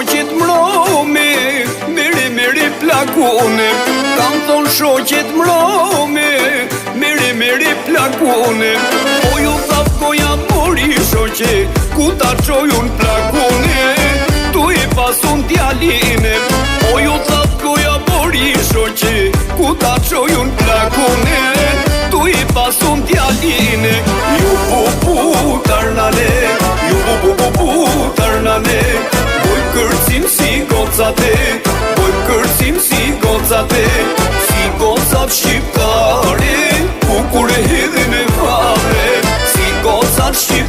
shoqit mromi, miri plakune. Kam thon shoqit mromi, miri plakune. Po ju thap goja mori shoqe, ku ta çojun plakune. Tu I pasun djaline, po ju thap goja mori shoqe, ku ta çojun plakune. Tu I pasun djaline, ju bu tarnane, ju bu tarnane. Boj kërcim si gocate, boj kërcim si gocate. Si gocat shqiptare, ku kur e hedhin e fare. Si gocat shqiptare